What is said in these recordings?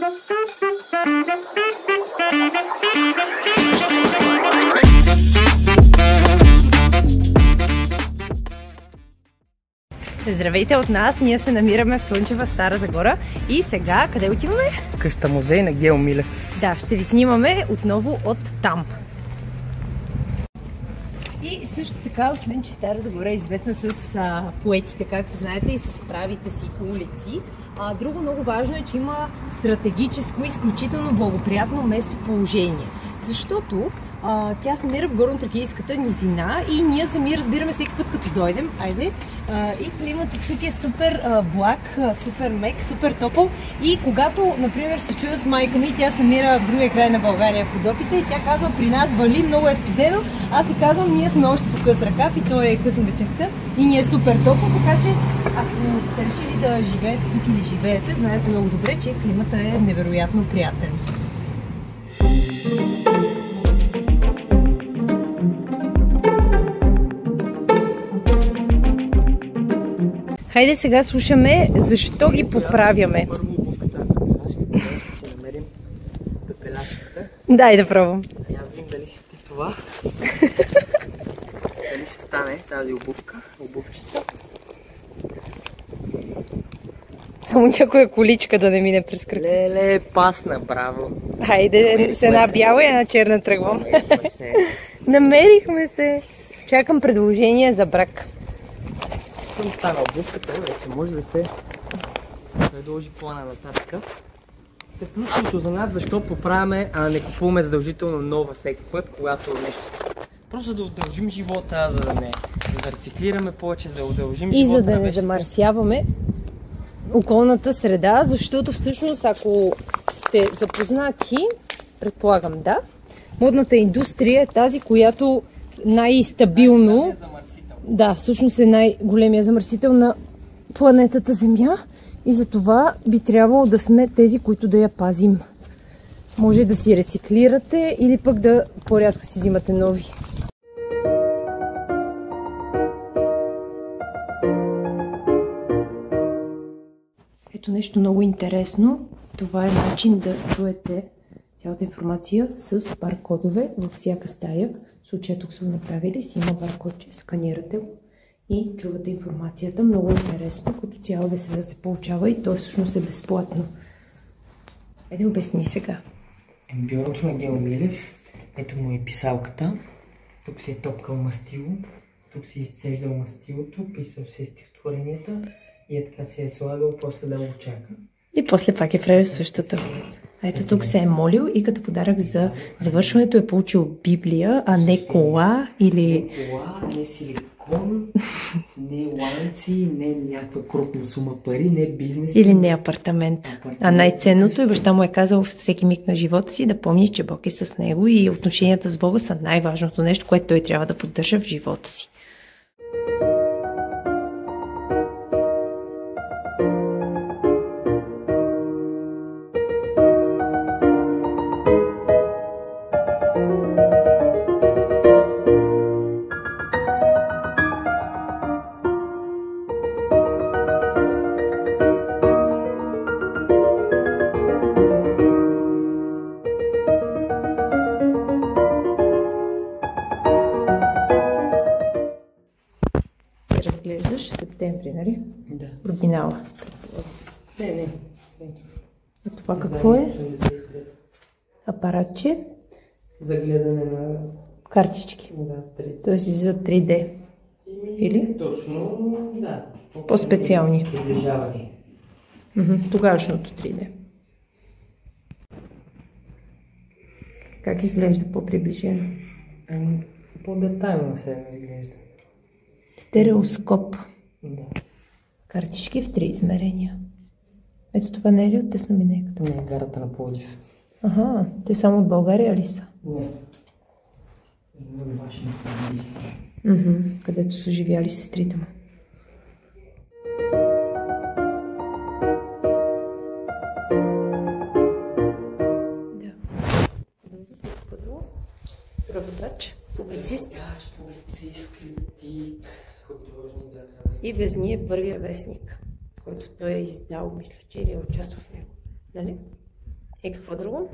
Здравейте от нас! Ние се намираме в Слънчева Стара Загора и сега къде отиваме? Къща музей на Гео Милев. Да, ще ви снимаме отново от там. И също така, освен че Стара Загора е известна с поетите, както знаете, и с правите си улици, друго много важно е, че има стратегическо, изключително благоприятно местоположение. Защото тя се намира в Горно-Тракийската низина и ние сами разбираме всеки път, като дойдем, и климатът тук е супер благ, супер мек, супер топъл. И когато, например, се чуя с майка ми, тя се намира в другия край на България в Родопите и тя казва: при нас вали, много е студено. Аз си казвам: ние сме още по къс ръкав и то е късно вечерта и ни е супер топло, така че ако сте решили да живеете тук или живеете, знаете много добре, че климата е невероятно приятен. Хайде сега слушаме защо ги поправяме. Първо обувката на пепелашката, ще си намерим пепелашката. Дай да пробвам. Я видим дали си ти това. Дали ще стане тази обувчица. Само някоя количка да не мине през кръг. Леле, пасна, браво. Хайде, с една бяла и една черна тръгвам. Намерихме се. Чакам предложение за брак. Какво стана обувката, вече може да се предложи плана нататък. Ключовото за нас, защо поправяме, а не купуваме задължително нова всеки път, когато нещо се... Просто да удължим живота, за да рециклираме повече, да удължим и живота. И за да не замърсяваме околната среда, защото всъщност, ако сте запознати, предполагам, да, модната индустрия е тази, която най-стабилно... Да, всъщност е най-големия замърсител на планетата Земя и за това би трябвало да сме тези, които да я пазим. Може да си рециклирате или пък да по-рядко си взимате нови. Ето нещо много интересно. Това е начин да чуете цялата информация с баркодове във всяка стая. В случая тук са го направили, си има баркодче, сканирате го и чувате информацията. Много интересно, като цяло беседа се получава и то всъщност е безплатно. Айде обясни сега. Бюрото на Гео Милев, ето му е писалката. Тук си е топкал мастило, тук си е изцеждал мастилото, писал си стихотворенията и е така си е слагал, после да го чака. И после пак е правил същото. Ето тук се е молил и като подарък за завършването е получил Библия, а не кола или... Не кола, не силикон, не ланци, не някаква крупна сума пари, не бизнес. Или не апартамент. А най-ценното е, баща му е казал всеки миг на живота си да помни, че Бог е с него и отношенията с Бога са най-важното нещо, което той трябва да поддържа в живота си. Разглеждаш септември, нали? Да. Оригинала. Не. А това какво е? Апаратче? За гледане на... картички. Да, 3D. Тоест за 3D. Или? Точно, да. По-специални. Приближаване. Тогавашното 3D. Как изглежда по-приближено? По-детайлно се изглежда. Стереоскоп. Да. Картички в 3 измерения. Ето това не е ли от теснолинейката? Не, гарата на Пловдив. Аха, те само от България ли са? Не. Има Вашингтон DC. Където са живяли сестрите му. Преводач, публицист. Публицист, критик, художник, да. И Везни е първия вестник, който той е издал, мисля, че или е участвал в него. Нали? И какво друго?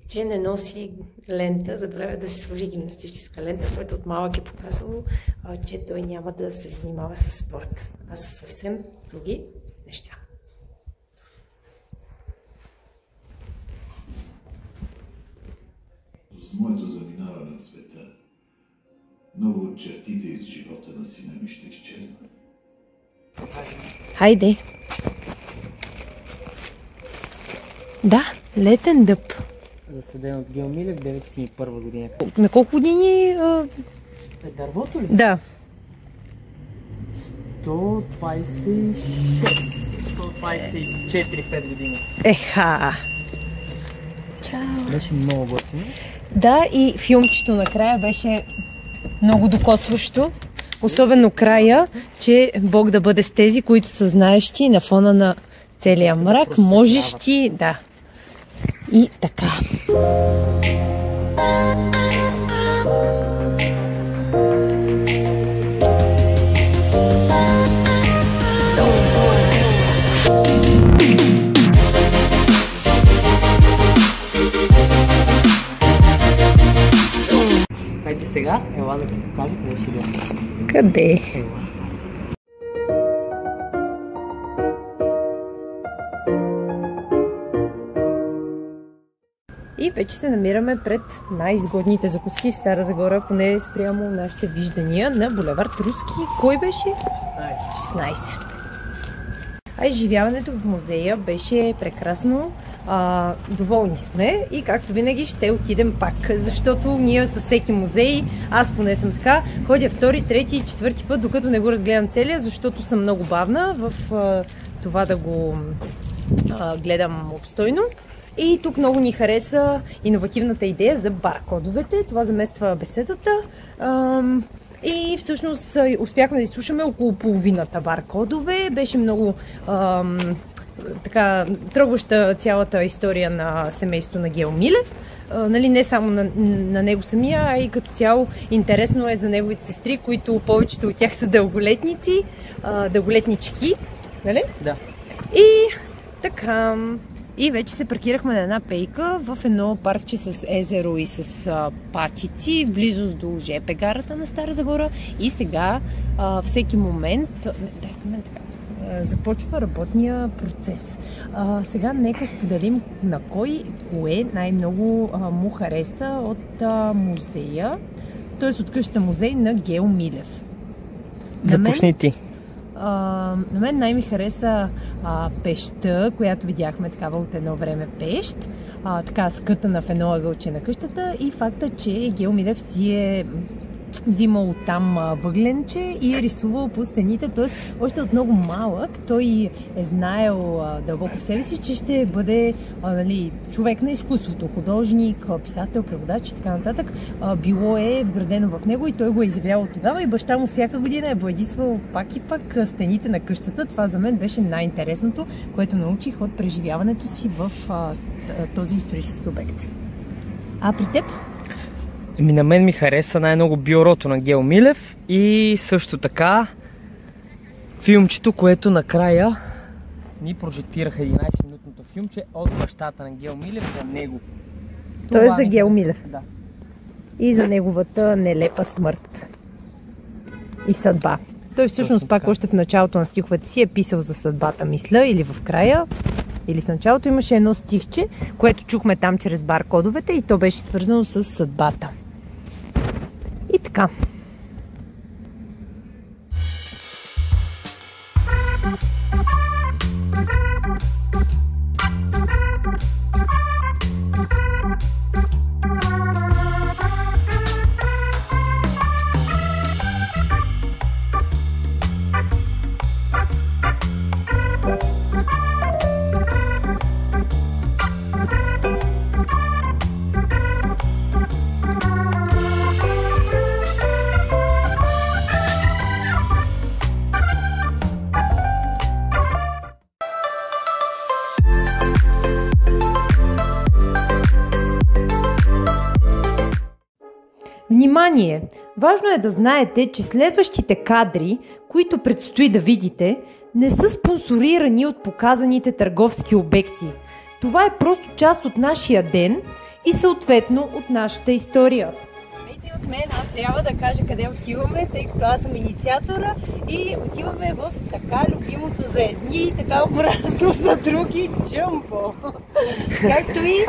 Че не носи лента, забравя да се сложи гимнастическа лента, който от малък е показал, че той няма да се занимава с спорт, а с съвсем други неща. С моето заминаване от света, много от чертите из живота на сина ми ще изчезнат. Хайде! Да, летен дъб. Засаден от Гео Милев 1991 година. На колко години? Е дървото ли? Да. 124-5 години. Еха! Чао! Беше много готино. Да, и филмчето накрая беше много докосващо. Особено края, че Бог да бъде с тези, които са знаещи на фона на целия мрак, можещи, да. И така. Хайде сега, ела да ти покажа къде ще идем. Къде? Ела. И вече се намираме пред най-изгодните закуски в Стара Загора, поне спрямо нашите виждания на булевард Руски. Кой беше? 16. А изживяването в музея беше прекрасно. Доволни сме и както винаги ще отидем пак, защото ние със всеки музей, аз поне съм така, ходя втори, трети и четвърти път, докато не го разгледам целия, защото съм много бавна в това да го гледам обстойно. И тук много ни хареса иновативната идея за баркодовете. Това замества беседата. И всъщност успяхме да изслушаме около половината баркодове. Беше много така трогваща цялата история на семейството на Гео Милев. Нали, не само на него самия, а и като цяло интересно е за неговите сестри, които повечето от тях са дълголетници, дълголетнички. Нали? Да. И така. И вече се паркирахме на една пейка в едно паркче с езеро и с патици, в близост до ЖП гарата на Стара Загора. И сега всеки момент започва работния процес. Сега нека споделим на кое най-много му хареса от музея, т.е. от къщата музей на Гео Милев. Започни ти. На мен най-ми хареса пещта, която видяхме такава от едно време пещ, така скътана в едно ъгълче на къщата и факта, че Гео Милев си е взимал оттам въгленче и е рисувал по стените, т.е. още от много малък той е знаел дълбоко в себе си, че ще бъде нали, човек на изкуството, художник, писател, преводач и така нататък. Било е вградено в него и той го е изявявал тогава и баща му всяка година е боядисвал пак и пак стените на къщата. Това за мен беше най-интересното, което научих от преживяването си в този исторически обект. А при теб? На мен ми хареса най-много бюрото на Гео Милев и също така филмчето, което накрая ни прожектираха 11-минутното филмче от бащата на Гео Милев за него. Той е за Гео Милев. Да. И за неговата нелепа смърт и съдба. Той всъщност пак още в началото на стиховете си е писал за съдбата, мисля, или в края, или в началото имаше едно стихче, което чухме там чрез баркодовете и то беше свързано с съдбата. И така. Внимание! Важно е да знаете, че следващите кадри, които предстои да видите, не са спонсорирани от показаните търговски обекти. Това е просто част от нашия ден и съответно от нашата история. Идете от мен, аз трябва да кажа къде отиваме, тъй като аз съм инициатора и отиваме в така любимото за едни и така омразно за други джамбо. Както и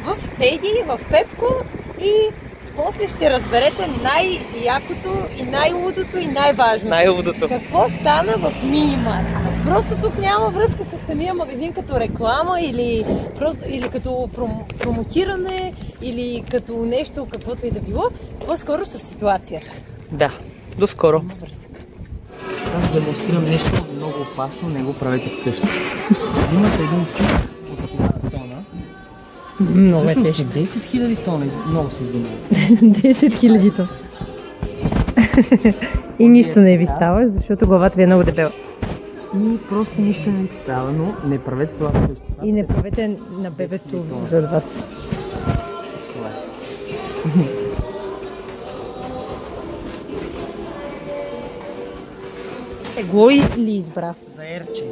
в Теди, в Пепко и после ще разберете най-якото и най-лудото и най-важното. Най-лудото. Какво стана в Минимарт? Просто тук няма връзка с самия магазин като реклама или като промотиране или като нещо, каквото и да било. По-скоро с ситуацията. Да, до скоро. Няма връзка. Аз демонстрирам нещо много опасно, не го правете вкъщи. Взимате един чук от 1000 тона. Много е всъщност тежко. 10 000 тона, много се извинявам. 10 000 тона. И нищо не ви става, защото главата ви е много дебела. И просто нищо не ви става, но не правете това вкъщи. И не правете на бебето зад вас. Това е. Тегло ли избра? За ерче.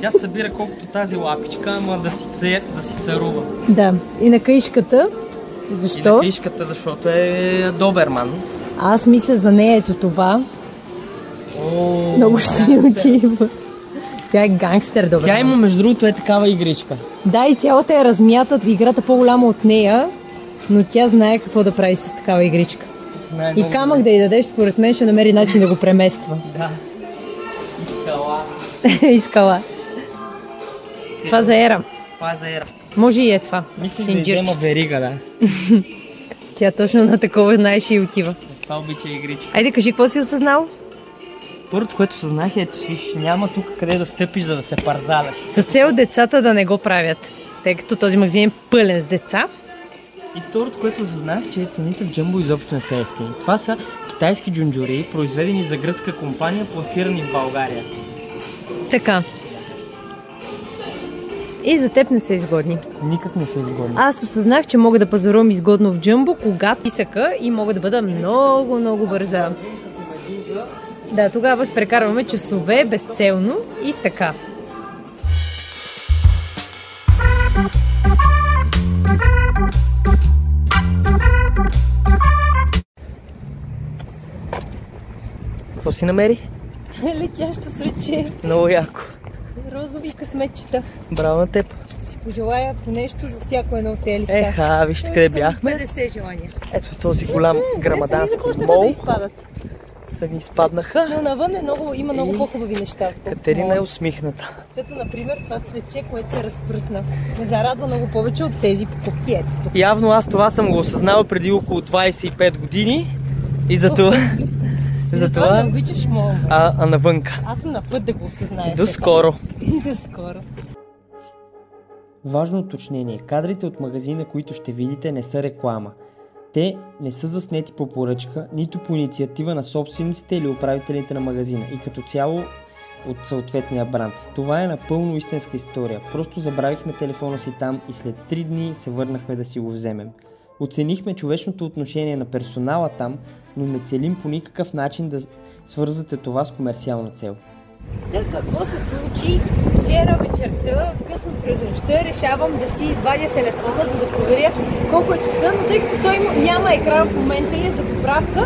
Тя събира колкото тази лапичка, ама да си царува. Да. И на каишката? И Защо? на кишката, защото е доберман. Аз мисля за нея ето това. О, Много ще ни отива. Тя е гангстер, добре. Тя има, между другото, е такава игричка. Да, и цялата е размята, играта по-голяма от нея, но тя знае какво да прави с такава игричка. И камък да й дадеш, според мен ще намери начин да го премества. Да. И скала. И скала. Това за Ера. Това е за Ера. Може и е това. Мисля да взема верига, да. Тя точно на такова знаеш и отива. Това обича игричка. Айде, кажи, какво си осъзнал? Първото, което съзнах е, ето виж, няма тук къде да стъпиш, за да се парзаляш. С цел децата да не го правят, тъй като този магазин е пълен с деца. И второто, което съзнах, че цените в Джамбо изобщо не са евтини. Това са китайски джунджури, произведени за гръцка компания, пласирани в България. Така. И за теб не са изгодни. Никак не са изгодни. Аз осъзнах, че мога да пазарувам изгодно в Джамбо, когато писъка и мога да бъда много, много бърза. Да, тогава прекарваме часове безцелно и така. Какво си намери? Летящо цвече. Много яко. Розови късметчета. Браво на теб. Ще си пожелая по нещо за всяко едно от тези листа. Еха, вижте къде бяхме. 50 желания. Ето този голям грамадански започнаха мол. да изпадат. Са ми изпаднаха. Но навън има много по-хубави неща. Катерина е усмихната. Като, например, това цвече, което се разпръсна. Ме зарадва много повече от тези покупки. Ето тук. Явно аз това съм го осъзнал преди около 25 години и затова... Затова да обичаш моя. А навънка. Аз съм на път да го осъзная. До скоро. До скоро. Важно уточнение. Кадрите от магазина, които ще видите, не са реклама. Те не са заснети по поръчка, нито по инициатива на собствениците или управителите на магазина и като цяло от съответния бранд. Това е напълно истинска история. Просто забравихме телефона си там и след 3 дни се върнахме да си го вземем. Оценихме човечното отношение на персонала там, но не целим по никакъв начин да свързвате това с комерциална цел. Какво се случи? Вчера вечерта, късно през нощта, решавам да си извадя телефона, за да проверя колко е часа, но тъй като той няма екран в момента и е за поправка,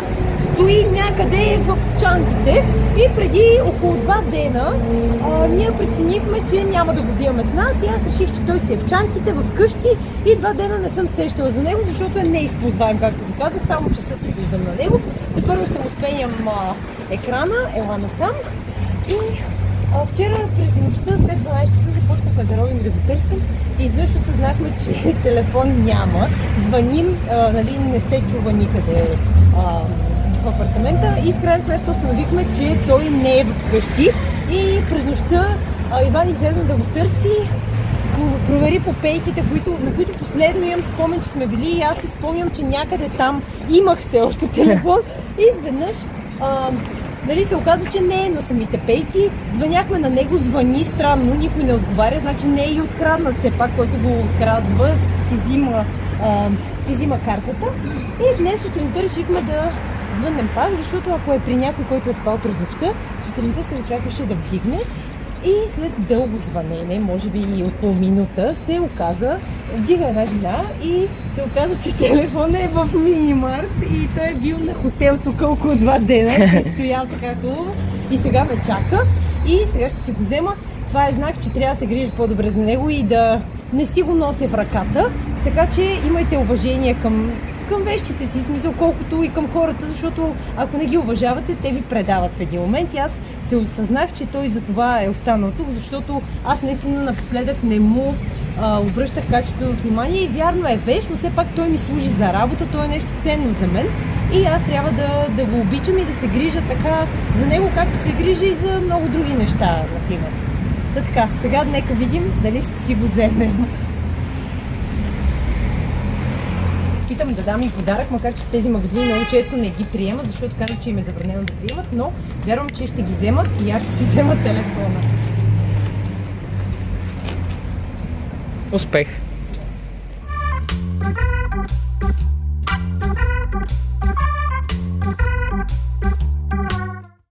стои някъде в чантите и преди около 2 дена ние преценихме, че няма да го взимаме с нас и аз реших, че той си е в чантите, в къщи и 2 дена не съм сещала за него, защото е неизползваем, както ви казах, само часа си виждам на него. Тепърво ще му сменям екрана, ела насам. И вчера през нощта, след 12 часа, започнахме да робим и да го търсим и изведнъж осъзнахме, че телефон няма. Звъним, не се чува никъде в апартамента и в крайна сметка установихме, че той не е вкъщи и през нощта Иван излезна да го търси, провери по пейките, на които последно имам спомен, че сме били и аз си спомням, че някъде там имах все още телефон и изведнъж се оказа, че не е на самите пейки. Звъняхме на него, звъни странно, никой не отговаря, значи не е и откраднат все пак, който го открадва, си взима картата. И днес сутринта решихме да звъннем пак, защото ако е при някой, който е спал през нощта, сутринта се очакваше да вдигне. И след дълго звънене, може би и около минута, се оказа, вдига една жена и се оказа, че телефонът е в Минимарт и той е бил на хотел тук около 2 дена, е стоял така хубаво и сега ме чака и сега ще си го взема. Това е знак, че трябва да се грижа по-добре за него и да не си го нося в ръката, така че имайте уважение към вещите си, смисъл колкото и към хората, защото ако не ги уважавате, те ви предават в един момент. И аз се осъзнах, че той за това е останал тук, защото аз наистина напоследък не му обръщах качествено внимание и вярно е вещ, но все пак той ми служи за работа, той е нещо ценно за мен и аз трябва да го обичам и да се грижа така за него, както се грижа и за много други неща, например. Така, сега нека видим дали ще си го вземем. Питам да дам и подарък, макар че в тези магазини много често не ги приемат, защото казват, че им е забранено да приемат, но вярвам, че ще ги вземат и аз ще си взема телефона. Успех!